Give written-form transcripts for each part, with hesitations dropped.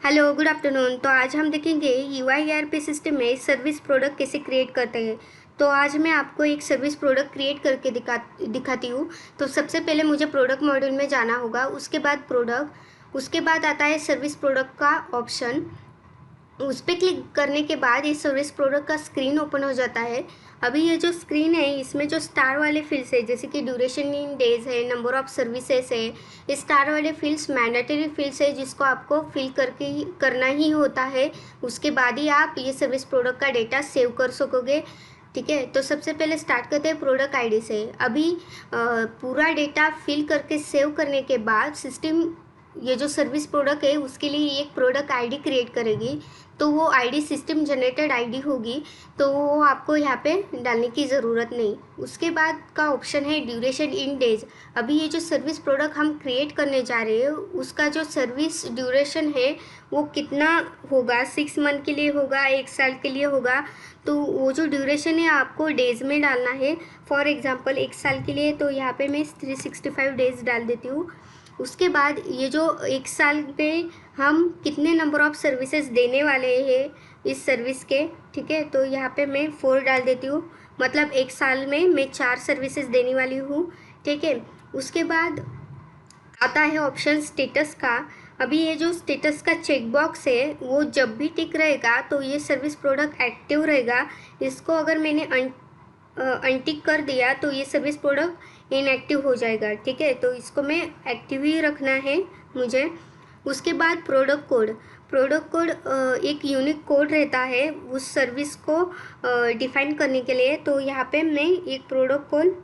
Hello, good afternoon. तो आज हम देखेंगे यूआई ईआरपी सिस्टम में सर्विस प्रोडक्ट कैसे क्रिएट करते हैं। तो आज मैं आपको एक सर्विस प्रोडक्ट क्रिएट करके दिखाती हूँ। तो सबसे पहले मुझे प्रोडक्ट मॉड्यूल में जाना होगा, उसके बाद प्रोडक्ट, उसके बाद आता है सर्विस प्रोडक्ट का ऑप्शन। उस पर क्लिक करने के बाद ये सर्विस प्रोडक्ट का स्क्रीन ओपन हो जाता है। अभी ये जो स्क्रीन है इसमें जो स्टार वाले फील्ड्स है, जैसे कि ड्यूरेशन इन डेज है, नंबर ऑफ सर्विसेज है, ये स्टार वाले फील्ड्स मैंडेटरी फील्ड्स है जिसको आपको फिल करके ही करना ही होता है। उसके बाद ही आप ये सर्विस प्रोडक्ट का डेटा सेव कर सकोगे। ठीक है, तो सबसे पहले स्टार्ट करते हैं प्रोडक्ट आईडी से। अभी पूरा डेटा फिल करके सेव करने के बाद सिस्टम ये जो सर्विस प्रोडक्ट है उसके लिए एक प्रोडक्ट आईडी क्रिएट करेगी। तो वो आईडी सिस्टम जनरेटेड आईडी होगी, तो वो आपको यहाँ पे डालने की ज़रूरत नहीं। उसके बाद का ऑप्शन है ड्यूरेशन इन डेज। अभी ये जो सर्विस प्रोडक्ट हम क्रिएट करने जा रहे हैं उसका जो सर्विस ड्यूरेशन है वो कितना होगा, 6 मंथ के लिए होगा, 1 साल के लिए होगा। तो वो जो ड्यूरेशन है आपको डेज़ में डालना है। फॉर एग्ज़ाम्पल 1 साल के लिए तो यहाँ पे मैं 365 डेज़ डाल देती हूँ। उसके बाद ये जो 1 साल पे हम कितने नंबर ऑफ़ सर्विसेज देने वाले हैं इस सर्विस के, ठीक है, तो यहाँ पे मैं 4 डाल देती हूँ। मतलब 1 साल में मैं 4 सर्विसेज देने वाली हूँ। ठीक है, उसके बाद आता है ऑप्शन स्टेटस का। अभी ये जो स्टेटस का चेक बॉक्स है वो जब भी टिक रहेगा तो ये सर्विस प्रोडक्ट एक्टिव रहेगा। इसको अगर मैंने अनटिक कर दिया तो ये सर्विस प्रोडक्ट इनएक्टिव हो जाएगा। ठीक है, तो इसको मैं एक्टिव ही रखना है मुझे। उसके बाद प्रोडक्ट कोड एक यूनिक कोड रहता है उस सर्विस को डिफाइन करने के लिए। तो यहाँ पे मैं एक प्रोडक्ट कोड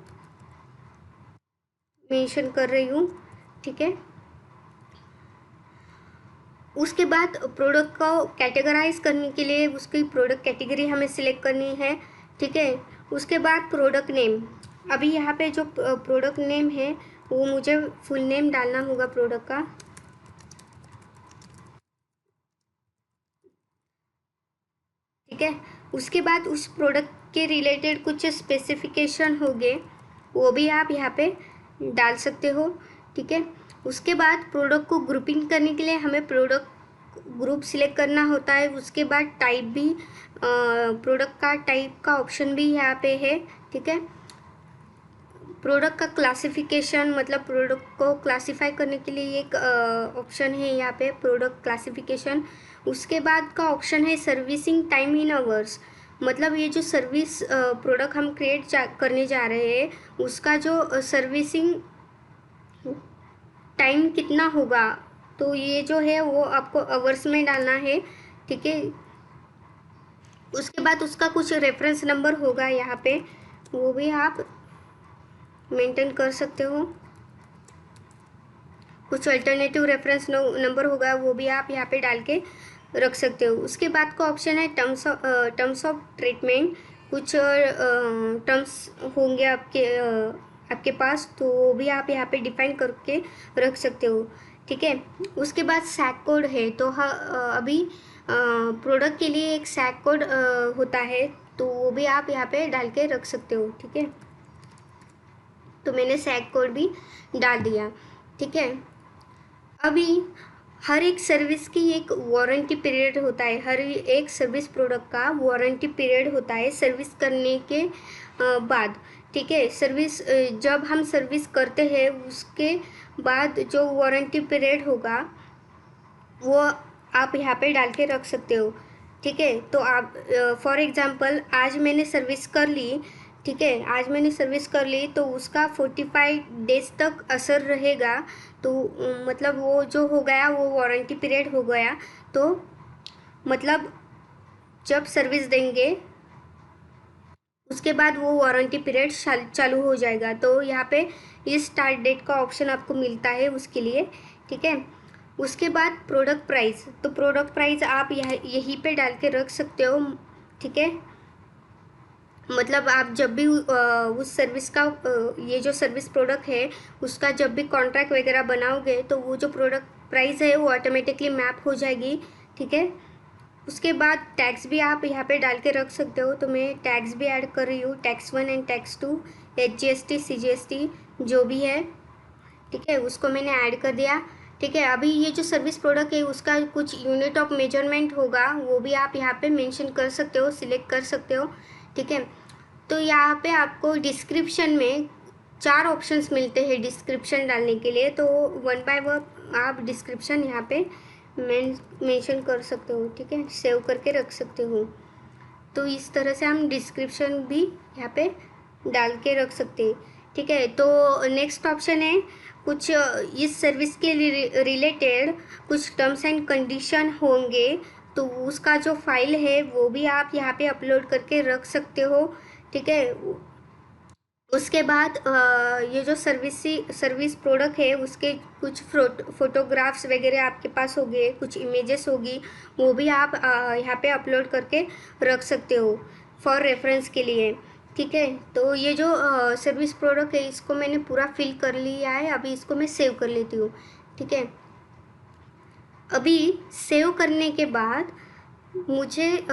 मेंशन कर रही हूँ। ठीक है, उसके बाद प्रोडक्ट को कैटेगराइज करने के लिए उसकी प्रोडक्ट कैटेगरी हमें सिलेक्ट करनी है। ठीक है, उसके बाद प्रोडक्ट नेम। अभी यहाँ पे जो प्रोडक्ट नेम है वो मुझे फुल नेम डालना होगा प्रोडक्ट का। ठीक है, उसके बाद उस प्रोडक्ट के रिलेटेड कुछ स्पेसिफिकेशन होंगे वो भी आप यहाँ पे डाल सकते हो। ठीक है, उसके बाद प्रोडक्ट को ग्रुपिंग करने के लिए हमें प्रोडक्ट ग्रुप सिलेक्ट करना होता है। उसके बाद टाइप भी, प्रोडक्ट का टाइप का ऑप्शन भी यहाँ पे है। ठीक है, प्रोडक्ट का क्लासिफिकेशन, मतलब प्रोडक्ट को क्लासिफाई करने के लिए एक ऑप्शन है यहाँ पे प्रोडक्ट क्लासिफिकेशन। उसके बाद का ऑप्शन है सर्विसिंग टाइम इन आवर्स। मतलब ये जो सर्विस प्रोडक्ट हम क्रिएट करने जा रहे हैं उसका जो सर्विसिंग टाइम कितना होगा, तो ये जो है वो आपको आवर्स में डालना है। ठीक है, उसके बाद उसका कुछ रेफरेंस नंबर होगा यहाँ पे, वो भी आप मेंटेन कर सकते हो। कुछ अल्टरनेटिव रेफरेंस नंबर होगा वो भी आप यहाँ पे डाल के रख सकते हो। उसके बाद का ऑप्शन है टर्म्स ऑफ ट्रीटमेंट। कुछ टर्म्स होंगे आपके पास, तो वो भी आप यहाँ पे डिफाइन करके रख सकते हो। ठीक है, उसके बाद सैक कोड है। तो अभी प्रोडक्ट के लिए एक सैक कोड होता है, तो वो भी आप यहाँ पे डाल के रख सकते हो। ठीक है, तो मैंने सैक कोड भी डाल दिया। ठीक है, अभी हर एक सर्विस की एक वारंटी पीरियड होता है। हर एक सर्विस प्रोडक्ट का वारंटी पीरियड होता है सर्विस करने के बाद। ठीक है, सर्विस जब हम सर्विस करते हैं उसके बाद जो वारंटी पीरियड होगा वो आप यहाँ पे डाल के रख सकते हो। ठीक है, तो आप फॉर एग्ज़ाम्पल आज मैंने सर्विस कर ली। ठीक है, आज मैंने सर्विस कर ली तो उसका 45 डेज तक असर रहेगा। तो मतलब वो जो हो गया वो वारंटी पीरियड हो गया। तो मतलब जब सर्विस देंगे उसके बाद वो वारंटी पीरियड चालू हो जाएगा। तो यहाँ पे इस स्टार्ट डेट का ऑप्शन आपको मिलता है उसके लिए। ठीक है, उसके बाद प्रोडक्ट प्राइस। तो प्रोडक्ट प्राइस आप यहीं पे डाल के रख सकते हो। ठीक है, मतलब आप जब भी उस सर्विस का ये जो सर्विस प्रोडक्ट है उसका जब भी कॉन्ट्रैक्ट वगैरह बनाओगे तो वो जो प्रोडक्ट प्राइस है वो ऑटोमेटिकली मैप हो जाएगी। ठीक है, उसके बाद टैक्स भी आप यहाँ पे डाल के रख सकते हो। तो मैं टैक्स भी ऐड कर रही हूँ, tax 1 and tax 2, HGST CGST जो भी है। ठीक है, उसको मैंने ऐड कर दिया। ठीक है। अभी ये जो सर्विस प्रोडक्ट है उसका कुछ यूनिट ऑफ मेजरमेंट होगा, वो भी आप यहाँ पे मेंशन कर सकते हो, सिलेक्ट कर सकते हो। ठीक है। तो यहाँ पे आपको डिस्क्रिप्शन में 4 ऑप्शंस मिलते हैं डिस्क्रिप्शन डालने के लिए, तो वन बाय वन आप डिस्क्रिप्शन यहाँ पे मेंशन कर सकते हो। ठीक है, सेव करके रख सकते हो। तो इस तरह से हम डिस्क्रिप्शन भी यहाँ पे डाल के रख सकते हैं। ठीक है। तो नेक्स्ट ऑप्शन है कुछ इस सर्विस के रिलेटेड कुछ टर्म्स एंड कंडीशन होंगे, तो उसका जो फाइल है वो भी आप यहाँ पे अपलोड करके रख सकते हो। ठीक है। उसके बाद ये जो सर्विस प्रोडक्ट है उसके कुछ फोटोग्राफ्स वगैरह आपके पास होंगे, कुछ इमेजेस होगी, वो भी आप यहाँ पे अपलोड करके रख सकते हो फॉर रेफरेंस के लिए। ठीक है। तो ये जो सर्विस प्रोडक्ट है इसको मैंने पूरा फिल कर लिया है, अभी इसको मैं सेव कर लेती हूँ। ठीक है। अभी सेव करने के बाद मुझे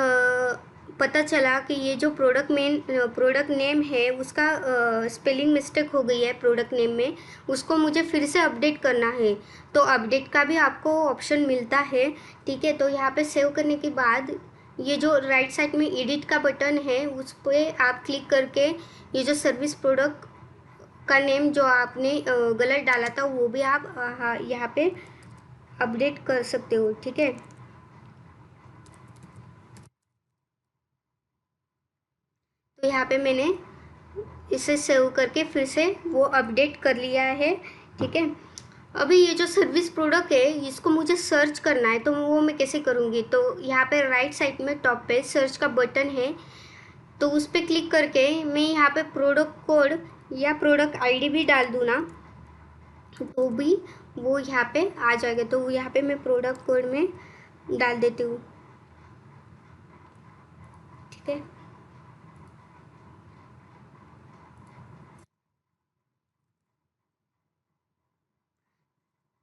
पता चला कि ये जो प्रोडक्ट नेम है उसका स्पेलिंग मिस्टेक हो गई है प्रोडक्ट नेम में, उसको मुझे फिर से अपडेट करना है। तो अपडेट का भी आपको ऑप्शन मिलता है। ठीक है। तो यहाँ पे सेव करने के बाद ये जो राइट साइड में एडिट का बटन है उस पर आप क्लिक करके ये जो सर्विस प्रोडक्ट का नेम जो आपने गलत डाला था वो भी आप यहाँ पे अपडेट कर सकते हो। ठीक है। तो यहाँ पे मैंने इसे सेव करके फिर से वो अपडेट कर लिया है। ठीक है। अभी ये जो सर्विस प्रोडक्ट है इसको मुझे सर्च करना है, तो वो मैं कैसे करूँगी? तो यहाँ पे राइट साइड में टॉप पे सर्च का बटन है, तो उस पर क्लिक करके मैं यहाँ पे प्रोडक्ट कोड या प्रोडक्ट आईडी भी डाल दूँ ना, तो भी वो यहाँ पे आ जाएगा। तो यहाँ पे मैं प्रोडक्ट कोड में डाल देती हूँ। ठीक है।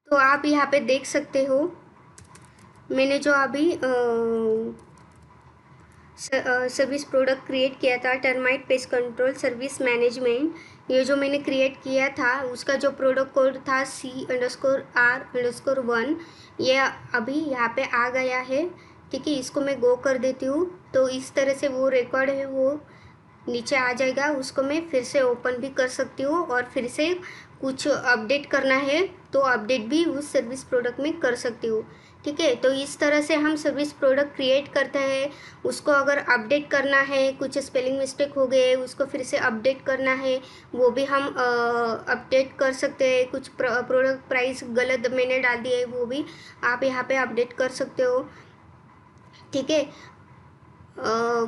तो आप यहाँ पे देख सकते हो मैंने जो अभी सर्विस प्रोडक्ट क्रिएट किया था, termite pest control service management, ये जो मैंने क्रिएट किया था उसका जो प्रोडक्ट कोड था C_R_1, ये अभी यहाँ पे आ गया है। ठीक है। इसको मैं गो कर देती हूँ, तो इस तरह से वो रिकॉर्ड है वो नीचे आ जाएगा। उसको मैं फिर से ओपन भी कर सकती हूँ और फिर से कुछ अपडेट करना है तो अपडेट भी उस सर्विस प्रोडक्ट में कर सकती हूँ। ठीक है। तो इस तरह से हम सर्विस प्रोडक्ट क्रिएट करते हैं। उसको अगर अपडेट करना है, कुछ स्पेलिंग मिस्टेक हो गए उसको फिर से अपडेट करना है, वो भी हम अपडेट कर सकते हैं। कुछ प्रोडक्ट प्राइस गलत मैंने डाल दिया है वो भी आप यहाँ पे अपडेट कर सकते हो। ठीक है।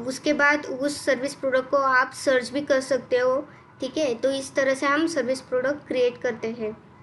उसके बाद उस सर्विस प्रोडक्ट को आप सर्च भी कर सकते हो। ठीक है। तो इस तरह से हम सर्विस प्रोडक्ट क्रिएट करते हैं।